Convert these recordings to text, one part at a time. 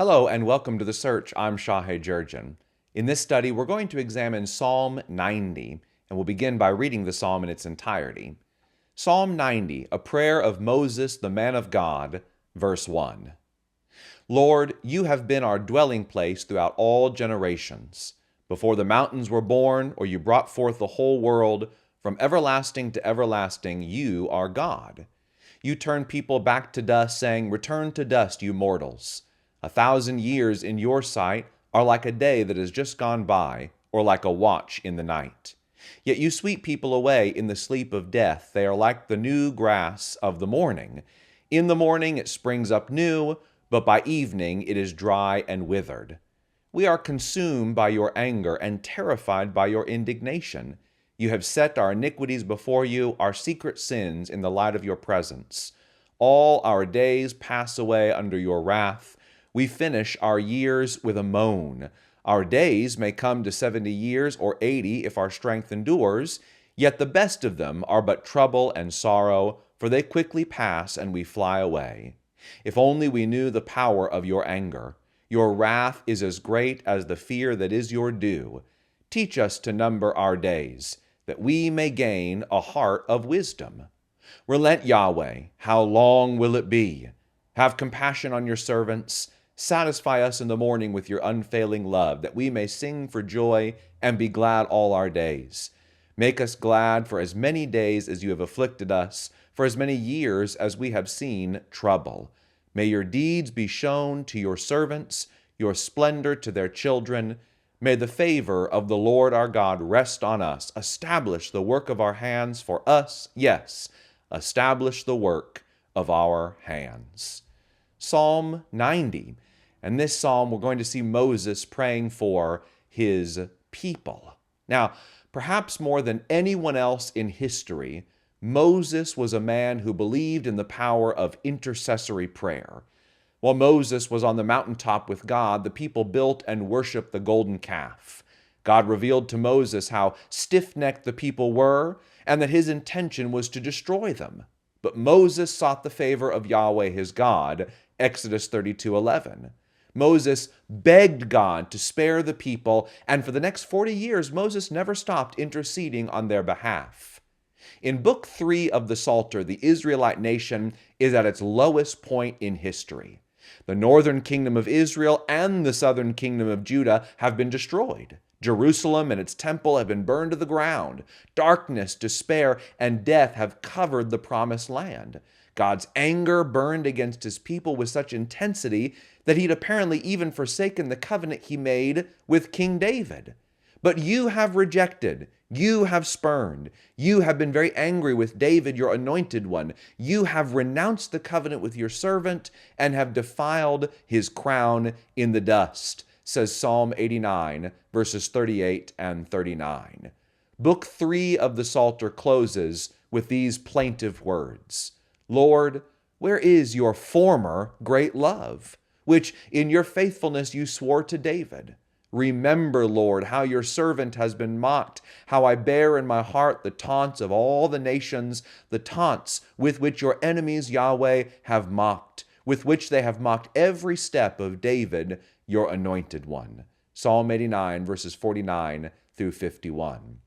Hello and welcome to The Search. I'm Shahei Jurgen. In this study, we're going to examine Psalm 90, and we'll begin by reading the psalm in its entirety. Psalm 90, a prayer of Moses, the man of God, verse 1. Lord, you have been our dwelling place throughout all generations. Before the mountains were born, or you brought forth the whole world, from everlasting to everlasting, you are God. You turn people back to dust, saying, Return to dust, you mortals. 1,000 years in your sight are like a day that has just gone by, or like a watch in the night. Yet you sweep people away in the sleep of death. They are like the new grass of the morning. In the morning it springs up new, but by evening it is dry and withered. We are consumed by your anger and terrified by your indignation. You have set our iniquities before you, our secret sins in the light of your presence. All our days pass away under your wrath. We finish our years with a moan. Our days may come to 70 years or 80 if our strength endures, yet the best of them are but trouble and sorrow, for they quickly pass and we fly away. If only we knew the power of your anger. Your wrath is as great as the fear that is your due. Teach us to number our days, that we may gain a heart of wisdom. Relent, Yahweh, how long will it be? Have compassion on your servants. Satisfy us in the morning with your unfailing love, that we may sing for joy and be glad all our days. Make us glad for as many days as you have afflicted us, for as many years as we have seen trouble. May your deeds be shown to your servants, your splendor to their children. May the favor of the Lord our God rest on us. Establish the work of our hands for us. Yes, establish the work of our hands. Psalm 90. And this psalm, we're going to see Moses praying for his people. Now, perhaps more than anyone else in history, Moses was a man who believed in the power of intercessory prayer. While Moses was on the mountaintop with God, the people built and worshiped the golden calf. God revealed to Moses how stiff-necked the people were and that his intention was to destroy them. But Moses sought the favor of Yahweh his God, Exodus 32:11. Moses begged God to spare the people, and for the next 40 years, Moses never stopped interceding on their behalf. In Book 3 of the Psalter, the Israelite nation is at its lowest point in history. The northern kingdom of Israel and the southern kingdom of Judah have been destroyed. Jerusalem and its temple have been burned to the ground. Darkness, despair, and death have covered the promised land. God's anger burned against his people with such intensity that he'd apparently even forsaken the covenant he made with King David. But you have rejected, you have spurned, you have been very angry with David, your anointed one. You have renounced the covenant with your servant and have defiled his crown in the dust, says Psalm 89, verses 38 and 39. Book 3 of the Psalter closes with these plaintive words. Lord, where is your former great love, which in your faithfulness you swore to David? Remember, Lord, how your servant has been mocked, how I bear in my heart the taunts of all the nations, the taunts with which your enemies, Yahweh, have mocked, with which they have mocked every step of David, your anointed one. Psalm 89, verses 49 through 51.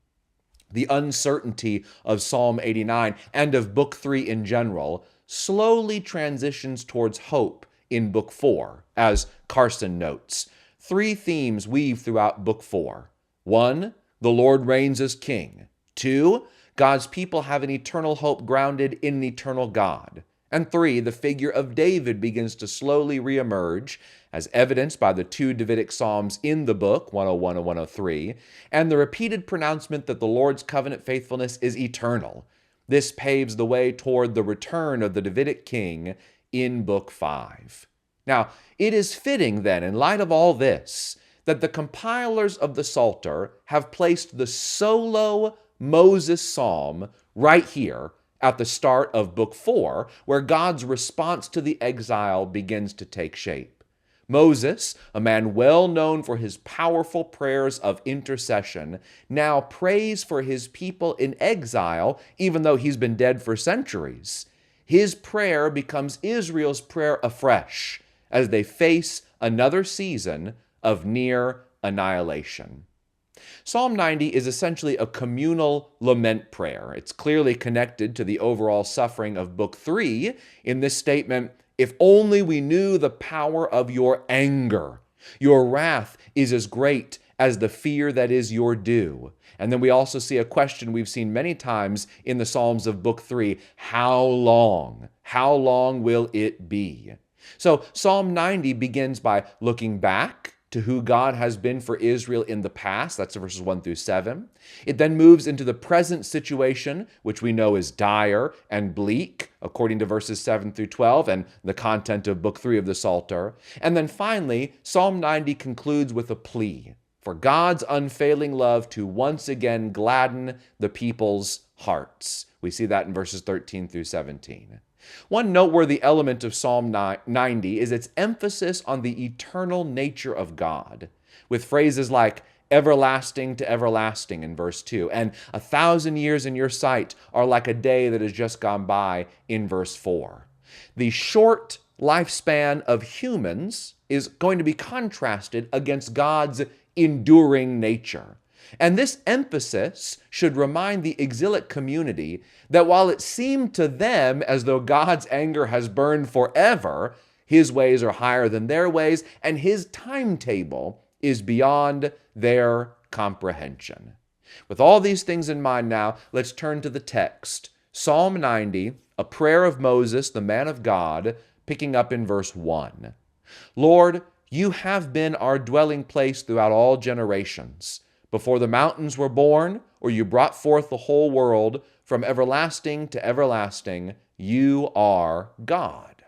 The uncertainty of Psalm 89 and of Book 3 in general slowly transitions towards hope in Book 4, as Carson notes. 3 themes weave throughout Book 4. 1, the Lord reigns as king. 2, God's people have an eternal hope grounded in an eternal God. And 3, the figure of David begins to slowly reemerge, as evidenced by the 2 Davidic psalms in the book, 101 and 103, and the repeated pronouncement that the Lord's covenant faithfulness is eternal. This paves the way toward the return of the Davidic king in Book 5. Now, it is fitting then, in light of all this, that the compilers of the Psalter have placed the solo Moses psalm right here at the start of Book 4, where God's response to the exile begins to take shape. Moses, a man well known for his powerful prayers of intercession, now prays for his people in exile, even though he's been dead for centuries. His prayer becomes Israel's prayer afresh, as they face another season of near annihilation. Psalm 90 is essentially a communal lament prayer. It's clearly connected to the overall suffering of Book 3 in this statement, "If only we knew the power of your anger. Your wrath is as great as the fear that is your due." And then we also see a question we've seen many times in the Psalms of Book 3, how long? How long will it be? So Psalm 90 begins by looking back to who God has been for Israel in the past. That's verses 1 through 7. It then moves into the present situation, which we know is dire and bleak, according to verses 7 through 12 and the content of Book 3 of the Psalter. And then finally, Psalm 90 concludes with a plea for God's unfailing love to once again gladden the people's hearts. We see that in verses 13 through 17. One noteworthy element of Psalm 90 is its emphasis on the eternal nature of God, with phrases like everlasting to everlasting in verse 2, and 1,000 years in your sight are like a day that has just gone by in verse 4. The short lifespan of humans is going to be contrasted against God's enduring nature. And this emphasis should remind the exilic community that while it seemed to them as though God's anger has burned forever, his ways are higher than their ways, and his timetable is beyond their comprehension. With all these things in mind now, let's turn to the text. Psalm 90, a prayer of Moses, the man of God, picking up in verse 1. Lord, you have been our dwelling place throughout all generations. Before the mountains were born, or you brought forth the whole world, from everlasting to everlasting, you are God.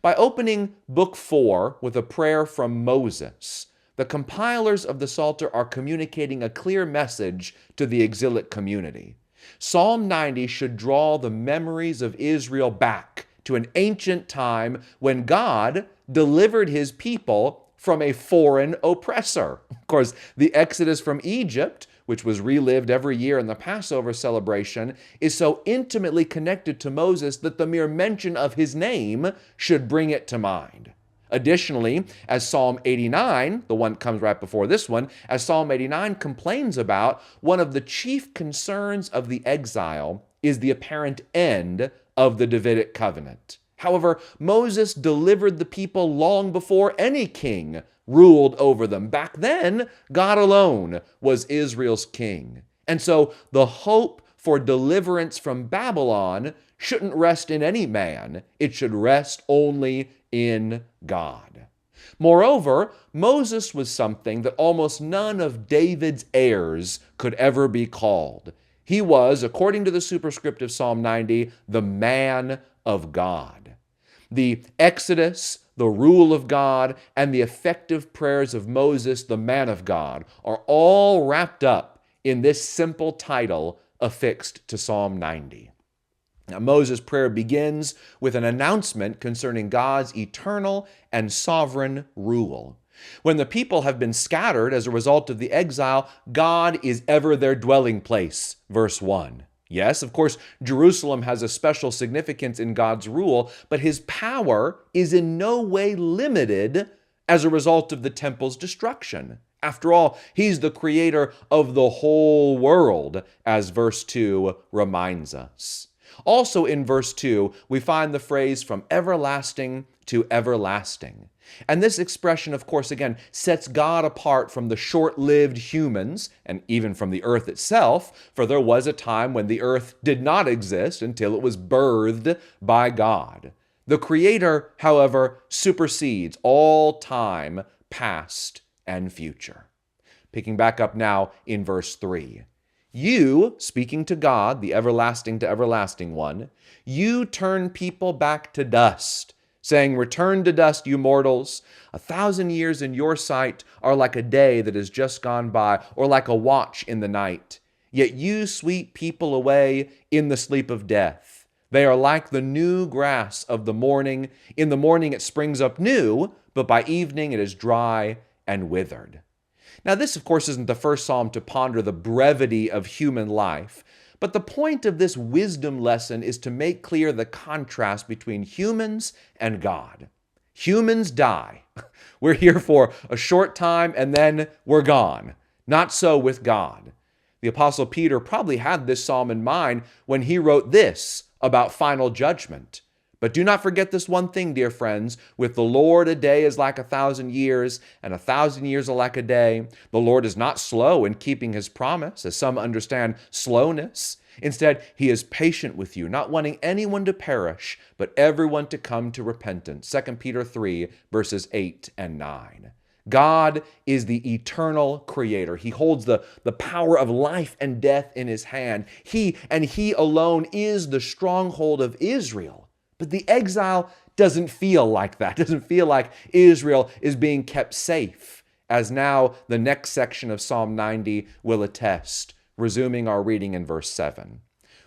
By opening Book 4 with a prayer from Moses, the compilers of the Psalter are communicating a clear message to the exilic community. Psalm 90 should draw the memories of Israel back to an ancient time when God delivered his people from a foreign oppressor. Of course, the exodus from Egypt, which was relived every year in the Passover celebration, is so intimately connected to Moses that the mere mention of his name should bring it to mind. Additionally, as Psalm 89, the one that comes right before this one, as Psalm 89 complains about, one of the chief concerns of the exile is the apparent end of the Davidic covenant. However, Moses delivered the people long before any king ruled over them. Back then, God alone was Israel's king. And so the hope for deliverance from Babylon shouldn't rest in any man. It should rest only in God. Moreover, Moses was something that almost none of David's heirs could ever be called. He was, according to the superscript of Psalm 90, the man of God. The Exodus, the rule of God, and the effective prayers of Moses, the man of God, are all wrapped up in this simple title affixed to Psalm 90. Now, Moses' prayer begins with an announcement concerning God's eternal and sovereign rule. When the people have been scattered as a result of the exile, God is ever their dwelling place, verse 1. Yes, of course, Jerusalem has a special significance in God's rule, but his power is in no way limited as a result of the temple's destruction. After all, he's the creator of the whole world, as verse 2 reminds us. Also in verse 2, we find the phrase from everlasting to everlasting. And this expression, of course, again, sets God apart from the short-lived humans and even from the earth itself, for there was a time when the earth did not exist until it was birthed by God. The Creator, however, supersedes all time, past and future. Picking back up now in verse 3. You, speaking to God, the everlasting to everlasting one, you turn people back to dust, saying, return to dust, you mortals. 1,000 years in your sight are like a day that has just gone by, or like a watch in the night. Yet you sweep people away in the sleep of death. They are like the new grass of the morning. In the morning it springs up new, but by evening it is dry and withered. Now this, of course, isn't the first psalm to ponder the brevity of human life, but the point of this wisdom lesson is to make clear the contrast between humans and God. Humans die. We're here for a short time and then we're gone. Not so with God. The Apostle Peter probably had this psalm in mind when he wrote this about final judgment. But do not forget this one thing, dear friends. With the Lord, a day is like 1,000 years, and 1,000 years are like a day. The Lord is not slow in keeping his promise, as some understand slowness. Instead, he is patient with you, not wanting anyone to perish, but everyone to come to repentance. 2 Peter 3, verses 8 and 9. God is the eternal creator. He holds the power of life and death in his hand. He and he alone is the stronghold of Israel. But the exile doesn't feel like that. It doesn't feel like Israel is being kept safe, as now the next section of Psalm 90 will attest, resuming our reading in verse 7.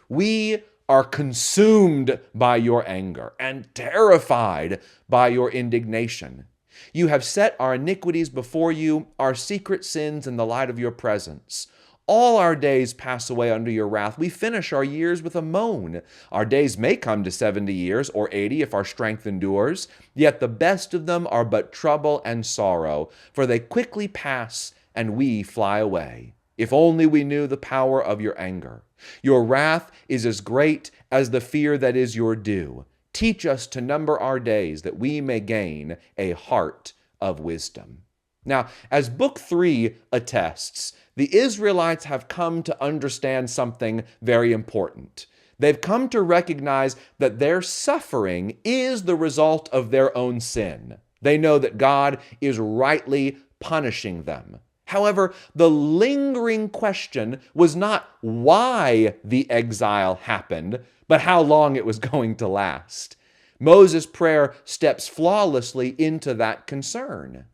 We are consumed by your anger and terrified by your indignation. You have set our iniquities before you, our secret sins in the light of your presence. All our days pass away under your wrath. We finish our years with a moan. Our days may come to 70 years or 80 if our strength endures, yet the best of them are but trouble and sorrow, for they quickly pass and we fly away. If only we knew the power of your anger. Your wrath is as great as the fear that is your due. Teach us to number our days that we may gain a heart of wisdom. Now, as Book 3 attests, the Israelites have come to understand something very important. They've come to recognize that their suffering is the result of their own sin. They know that God is rightly punishing them. However, the lingering question was not why the exile happened, but how long it was going to last. Moses' prayer steps flawlessly into that concern.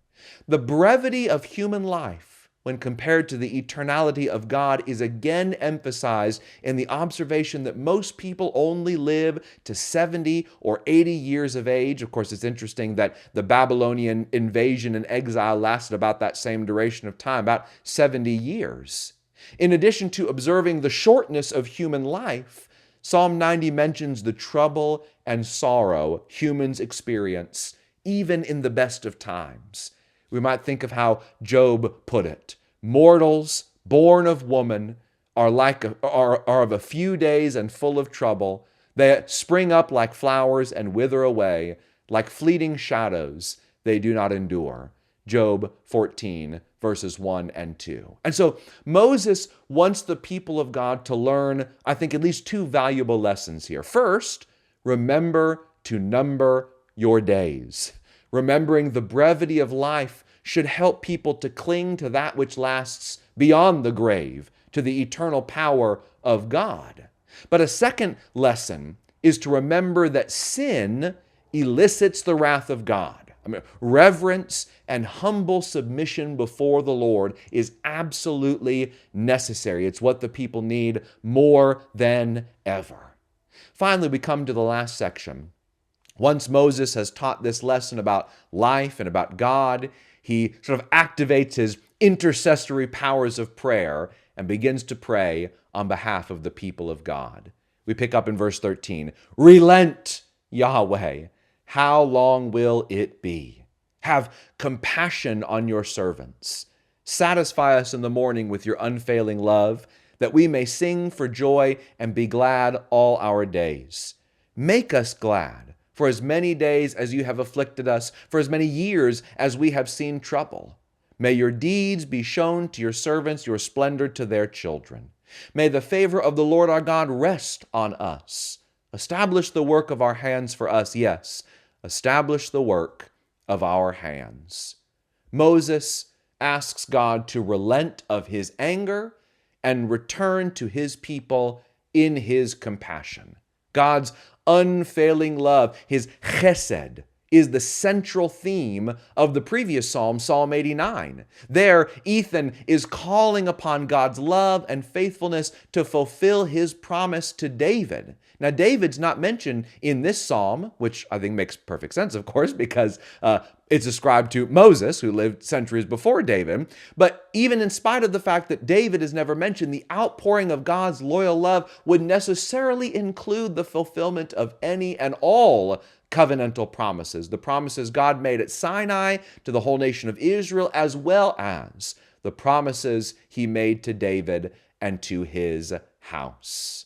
The brevity of human life, when compared to the eternality of God, is again emphasized in the observation that most people only live to 70 or 80 years of age. Of course, it's interesting that the Babylonian invasion and exile lasted about that same duration of time, about 70 years. In addition to observing the shortness of human life, Psalm 90 mentions the trouble and sorrow humans experience, even in the best of times. We might think of how Job put it. Mortals born of woman are of a few days and full of trouble. They spring up like flowers and wither away. Like fleeting shadows, they do not endure. Job 14, verses 1 and 2. And so Moses wants the people of God to learn, I think, at least two valuable lessons here. First, remember to number your days. Remembering the brevity of life should help people to cling to that which lasts beyond the grave, to the eternal power of God. But a second lesson is to remember that sin elicits the wrath of God. Reverence and humble submission before the Lord is absolutely necessary. It's what the people need more than ever. Finally, we come to the last section. Once Moses has taught this lesson about life and about God, he sort of activates his intercessory powers of prayer and begins to pray on behalf of the people of God. We pick up in verse 13. Relent, Yahweh. How long will it be? Have compassion on your servants. Satisfy us in the morning with your unfailing love, that we may sing for joy and be glad all our days. Make us glad for as many days as you have afflicted us, for as many years as we have seen trouble. May your deeds be shown to your servants, your splendor to their children. May the favor of the Lord our God rest on us. Establish the work of our hands for us, yes, establish the work of our hands. Moses asks God to relent of his anger and return to his people in his compassion. God's unfailing love, his chesed, is the central theme of the previous psalm, Psalm 89. There, Ethan is calling upon God's love and faithfulness to fulfill his promise to David. Now, David's not mentioned in this psalm, which I think makes perfect sense, of course, because it's ascribed to Moses, who lived centuries before David. But even in spite of the fact that David is never mentioned, the outpouring of God's loyal love would necessarily include the fulfillment of any and all covenantal promises, the promises God made at Sinai to the whole nation of Israel, as well as the promises he made to David and to his house.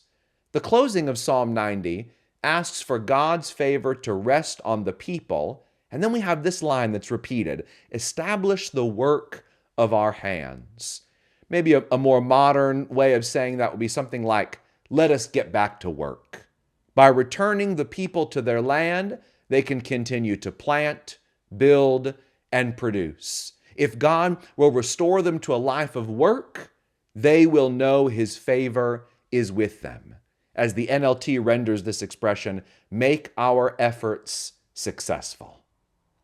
The closing of Psalm 90 asks for God's favor to rest on the people, and then we have this line that's repeated: establish the work of our hands. Maybe a more modern way of saying that would be something like, let us get back to work. By returning the people to their land, they can continue to plant, build, and produce. If God will restore them to a life of work, they will know his favor is with them. As the NLT renders this expression, make our efforts successful.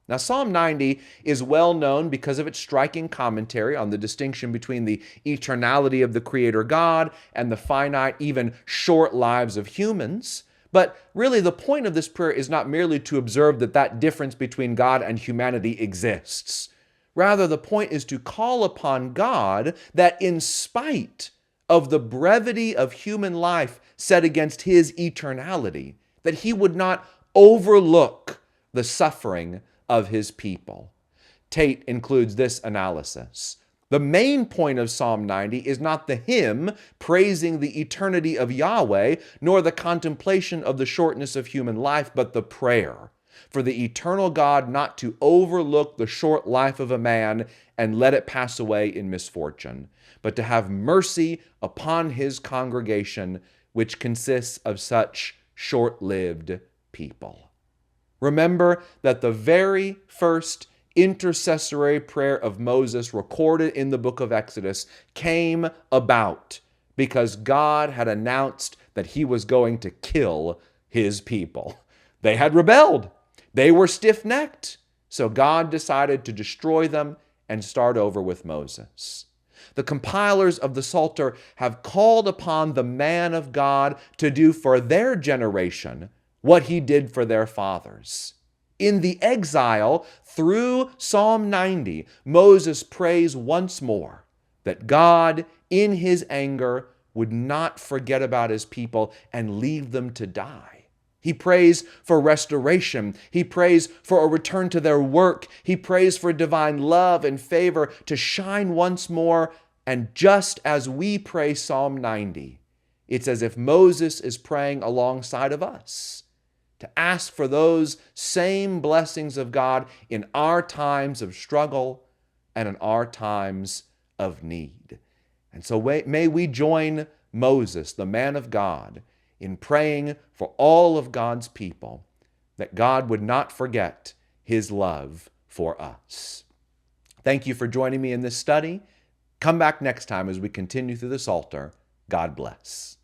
Now, Psalm 90 is well known because of its striking commentary on the distinction between the eternality of the Creator God and the finite, even short lives of humans. But really, the point of this prayer is not merely to observe that difference between God and humanity exists. Rather, the point is to call upon God that in spite of the brevity of human life set against his eternality, that he would not overlook the suffering of his people. Tate includes this analysis: the main point of Psalm 90 is not the hymn praising the eternity of Yahweh, nor the contemplation of the shortness of human life, but the prayer for the eternal God not to overlook the short life of a man and let it pass away in misfortune, but to have mercy upon his congregation, which consists of such short-lived people. Remember that the very first intercessory prayer of Moses recorded in the book of Exodus came about because God had announced that he was going to kill his people. They had rebelled. They were stiff-necked. So God decided to destroy them and start over with Moses. The compilers of the Psalter have called upon the man of God to do for their generation what he did for their fathers. In the exile, through Psalm 90, Moses prays once more that God, in his anger, would not forget about his people and leave them to die. He prays for restoration. He prays for a return to their work. He prays for divine love and favor to shine once more. And just as we pray Psalm 90, it's as if Moses is praying alongside of us, to ask for those same blessings of God in our times of struggle and in our times of need. And so may we join Moses, the man of God, in praying for all of God's people, that God would not forget his love for us. Thank you for joining me in this study. Come back next time as we continue through the Psalter. God bless.